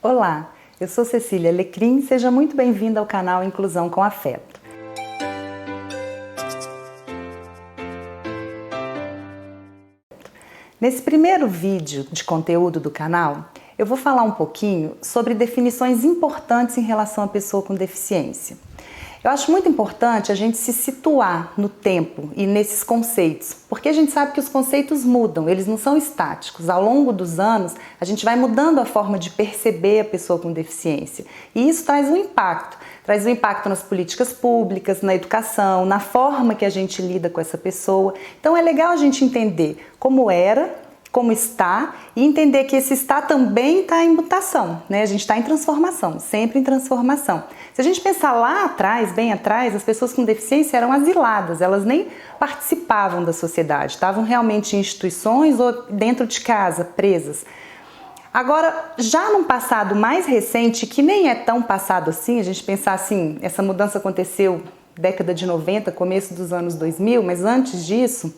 Olá, eu sou Cecília Alecrim, seja muito bem-vinda ao canal Inclusão com Afeto. Nesse primeiro vídeo de conteúdo do canal, eu vou falar um pouquinho sobre definições importantes em relação à pessoa com deficiência. Eu acho muito importante a gente se situar no tempo e nesses conceitos, porque a gente sabe que os conceitos mudam, eles não são estáticos. Ao longo dos anos, a gente vai mudando a forma de perceber a pessoa com deficiência. E isso traz um impacto nas políticas públicas, na educação, na forma que a gente lida com essa pessoa. Então é legal a gente entender como era, como está, e entender que esse está também está em mutação, né? A gente está em transformação, sempre em transformação. Se a gente pensar lá atrás, bem atrás, as pessoas com deficiência eram asiladas, elas nem participavam da sociedade, estavam realmente em instituições ou dentro de casa, presas. Agora, já num passado mais recente, que nem é tão passado assim, a gente pensar assim, essa mudança aconteceu década de 90, começo dos anos 2000, mas antes disso,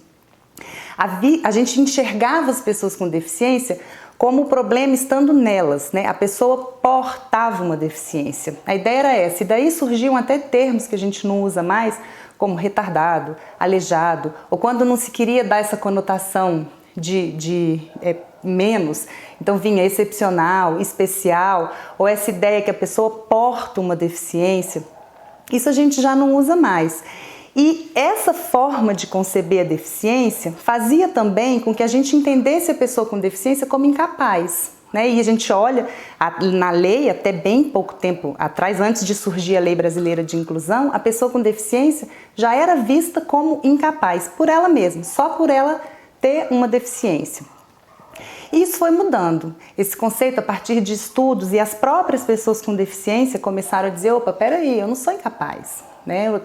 a gente enxergava as pessoas com deficiência como o problema estando nelas, né? A pessoa portava uma deficiência. A ideia era essa, e daí surgiam até termos que a gente não usa mais, como retardado, aleijado, ou quando não se queria dar essa conotação de menos, então vinha excepcional, especial, ou essa ideia que a pessoa porta uma deficiência. Isso a gente já não usa mais. E essa forma de conceber a deficiência fazia também com que a gente entendesse a pessoa com deficiência como incapaz, né? E a gente olha na lei, até bem pouco tempo atrás, antes de surgir a Lei Brasileira de Inclusão, a pessoa com deficiência já era vista como incapaz, por ela mesma, só por ela ter uma deficiência. E isso foi mudando. Esse conceito, a partir de estudos, e as próprias pessoas com deficiência começaram a dizer, opa, peraí, eu não sou incapaz.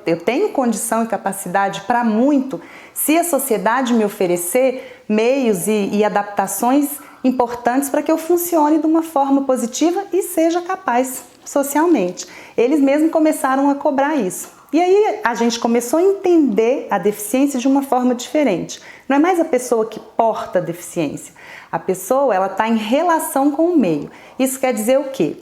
Eu tenho condição e capacidade para muito se a sociedade me oferecer meios e adaptações importantes para que eu funcione de uma forma positiva e seja capaz socialmente. Eles mesmos começaram a cobrar isso. E aí a gente começou a entender a deficiência de uma forma diferente. Não é mais a pessoa que porta a deficiência. A pessoa está em relação com o meio. Isso quer dizer o quê?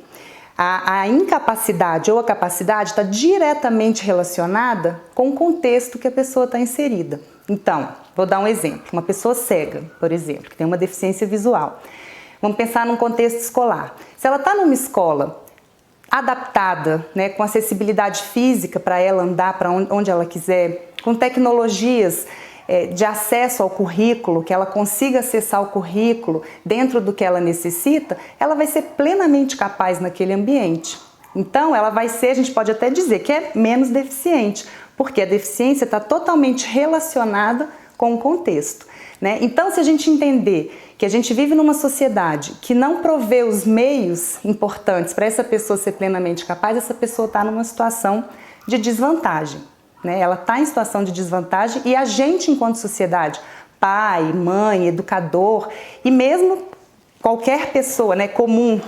A incapacidade ou a capacidade está diretamente relacionada com o contexto que a pessoa está inserida. Então, vou dar um exemplo. Uma pessoa cega, por exemplo, que tem uma deficiência visual. Vamos pensar num contexto escolar. Se ela está numa escola adaptada, né, com acessibilidade física para ela andar para onde ela quiser, com tecnologias de acesso ao currículo, que ela consiga acessar o currículo dentro do que ela necessita, ela vai ser plenamente capaz naquele ambiente. Então, ela vai ser, a gente pode até dizer que é menos deficiente, porque a deficiência está totalmente relacionada com o contexto, né? Então, se a gente entender que a gente vive numa sociedade que não provê os meios importantes para essa pessoa ser plenamente capaz, essa pessoa está numa situação de desvantagem. Ela está em situação de desvantagem e a gente, enquanto sociedade, pai, mãe, educador e mesmo qualquer pessoa, né, comum,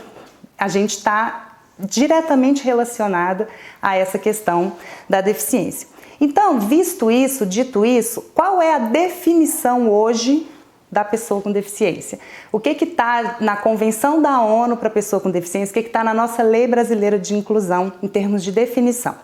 a gente está diretamente relacionada a essa questão da deficiência. Então, visto isso, dito isso, qual é a definição hoje da pessoa com deficiência? O que está na Convenção da ONU para a pessoa com deficiência? O que está na nossa Lei Brasileira de Inclusão em termos de definição?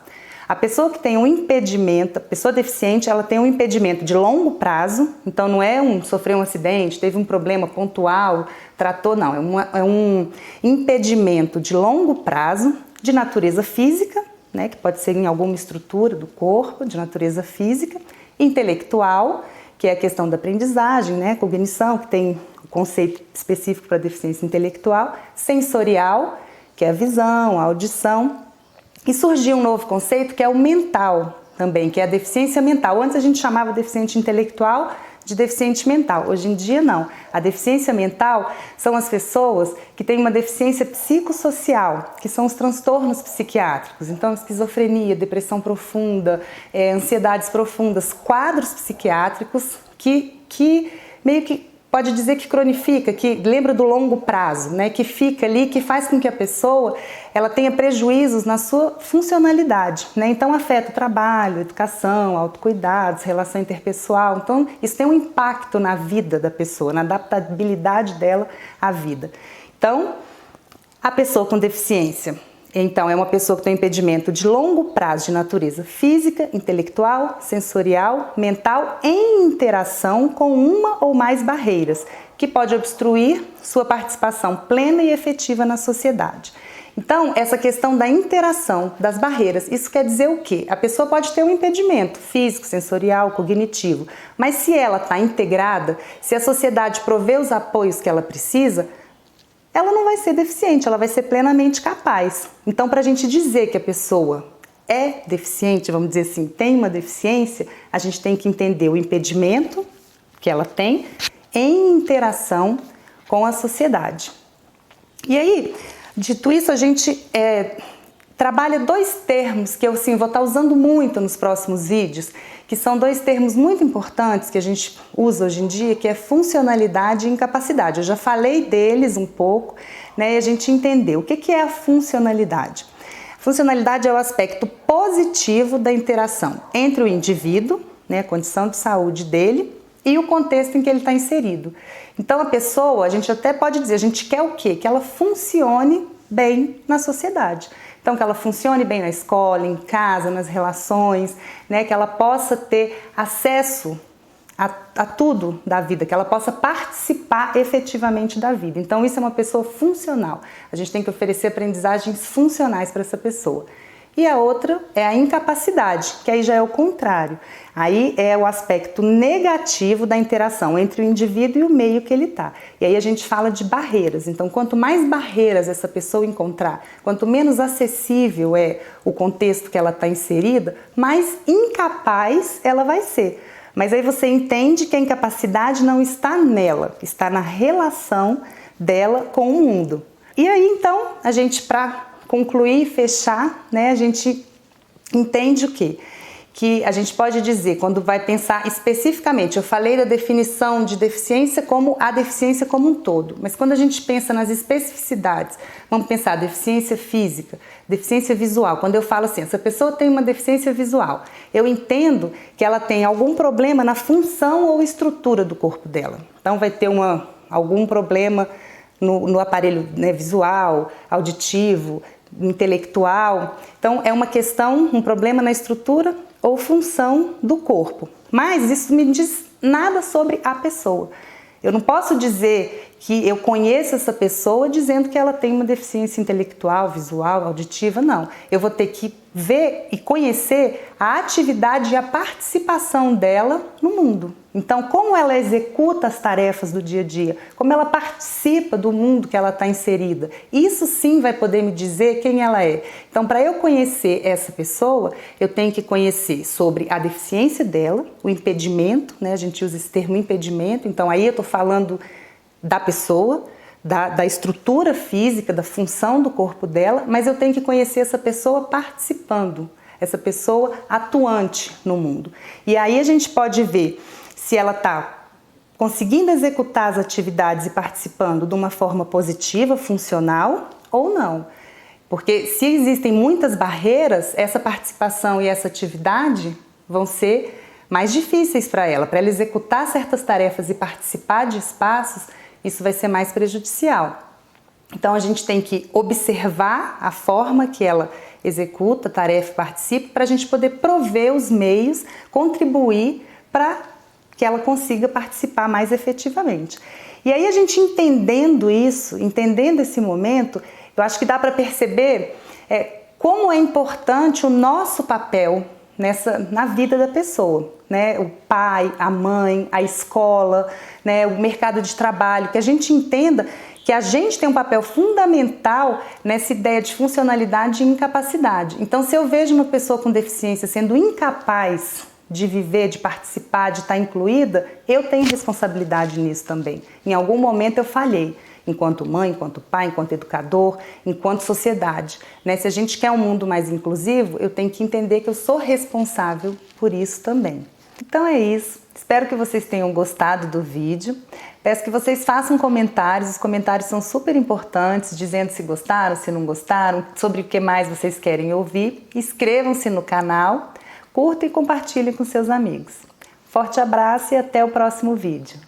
A pessoa que tem um impedimento, a pessoa deficiente, ela tem um impedimento de longo prazo, então não é sofreu um acidente, teve um problema pontual, tratou, não, é um impedimento de longo prazo, de natureza física, né, que pode ser em alguma estrutura do corpo, de natureza física, intelectual, que é a questão da aprendizagem, né, cognição, que tem um conceito específico para deficiência intelectual, sensorial, que é a visão, a audição. E surgiu um novo conceito que é o mental também, que é a deficiência mental. Antes a gente chamava deficiente intelectual de deficiente mental. Hoje em dia não. A deficiência mental são as pessoas que têm uma deficiência psicossocial, que são os transtornos psiquiátricos. Então, esquizofrenia, depressão profunda, ansiedades profundas, quadros psiquiátricos que meio que pode dizer que cronifica, que lembra do longo prazo, né? Que fica ali, que faz com que a pessoa ela tenha prejuízos na sua funcionalidade, né? Então afeta o trabalho, educação, autocuidados, relação interpessoal. Então isso tem um impacto na vida da pessoa, na adaptabilidade dela à vida. Então A pessoa com deficiência, então, é uma pessoa que tem um impedimento de longo prazo de natureza física, intelectual, sensorial, mental, em interação com uma ou mais barreiras, que pode obstruir sua participação plena e efetiva na sociedade. Então, essa questão da interação, das barreiras, isso quer dizer o quê? A pessoa pode ter um impedimento físico, sensorial, cognitivo, mas se ela está integrada, se a sociedade provê os apoios que ela precisa, ela não vai ser deficiente, ela vai ser plenamente capaz. Então, para a gente dizer que a pessoa é deficiente, vamos dizer assim, tem uma deficiência, a gente tem que entender o impedimento que ela tem em interação com a sociedade. E aí, dito isso, a gente trabalha dois termos que eu vou estar usando muito nos próximos vídeos, que são dois termos muito importantes que a gente usa hoje em dia, que é funcionalidade e incapacidade. Eu já falei deles um pouco, né, e a gente entendeu o que é a funcionalidade. Funcionalidade é o aspecto positivo da interação entre o indivíduo, né, a condição de saúde dele, e o contexto em que ele está inserido. Então a pessoa, a gente até pode dizer, a gente quer o quê? Que ela funcione bem na sociedade. Então, que ela funcione bem na escola, em casa, nas relações, né? Que ela possa ter acesso a tudo da vida, que ela possa participar efetivamente da vida. Então, isso é uma pessoa funcional. A gente tem que oferecer aprendizagens funcionais para essa pessoa. E a outra é a incapacidade, que aí já é o contrário. Aí é o aspecto negativo da interação entre o indivíduo e o meio que ele está. E aí a gente fala de barreiras. Então, quanto mais barreiras essa pessoa encontrar, quanto menos acessível é o contexto que ela está inserida, mais incapaz ela vai ser. Mas aí você entende que a incapacidade não está nela, está na relação dela com o mundo. E aí, então, a gente, para concluir e fechar, né, a gente entende o quê? Que a gente pode dizer, quando vai pensar especificamente, eu falei da definição de deficiência como a deficiência como um todo, mas quando a gente pensa nas especificidades, vamos pensar deficiência física, deficiência visual. Quando eu falo assim, essa pessoa tem uma deficiência visual, eu entendo que ela tem algum problema na função ou estrutura do corpo dela. Então vai ter algum problema no aparelho, né, visual, auditivo, intelectual. Então é uma questão, um problema na estrutura ou função do corpo. Mas isso me diz nada sobre a pessoa. Eu não posso dizer que eu conheço essa pessoa dizendo que ela tem uma deficiência intelectual, visual, auditiva, não. Eu vou ter que ver e conhecer a atividade e a participação dela no mundo. Então, como ela executa as tarefas do dia a dia, como ela participa do mundo que ela está inserida, isso sim vai poder me dizer quem ela é. Então, para eu conhecer essa pessoa, eu tenho que conhecer sobre a deficiência dela, o impedimento, né? A gente usa esse termo impedimento, então aí eu estou falando da pessoa, da estrutura física, da função do corpo dela, mas eu tenho que conhecer essa pessoa participando, essa pessoa atuante no mundo. E aí a gente pode ver se ela está conseguindo executar as atividades e participando de uma forma positiva, funcional ou não. Porque se existem muitas barreiras, essa participação e essa atividade vão ser mais difíceis para ela executar certas tarefas e participar de espaços, isso vai ser mais prejudicial. Então a gente tem que observar a forma que ela executa a tarefa e participa para a gente poder prover os meios, contribuir para que ela consiga participar mais efetivamente. E aí a gente entendendo isso, entendendo esse momento, eu acho que dá para perceber como é importante o nosso papel na vida da pessoa, né? O pai, a mãe, a escola, né? O mercado de trabalho, que a gente entenda que a gente tem um papel fundamental nessa ideia de funcionalidade e incapacidade. Então, se eu vejo uma pessoa com deficiência sendo incapaz de viver, de participar, de estar incluída, eu tenho responsabilidade nisso também. Em algum momento eu falhei, enquanto mãe, enquanto pai, enquanto educador, enquanto sociedade, né? Se a gente quer um mundo mais inclusivo, eu tenho que entender que eu sou responsável por isso também. Então é isso. Espero que vocês tenham gostado do vídeo. Peço que vocês façam comentários. Os comentários são super importantes, dizendo se gostaram, se não gostaram, sobre o que mais vocês querem ouvir. Inscrevam-se no canal, curtam e compartilhem com seus amigos. Forte abraço e até o próximo vídeo.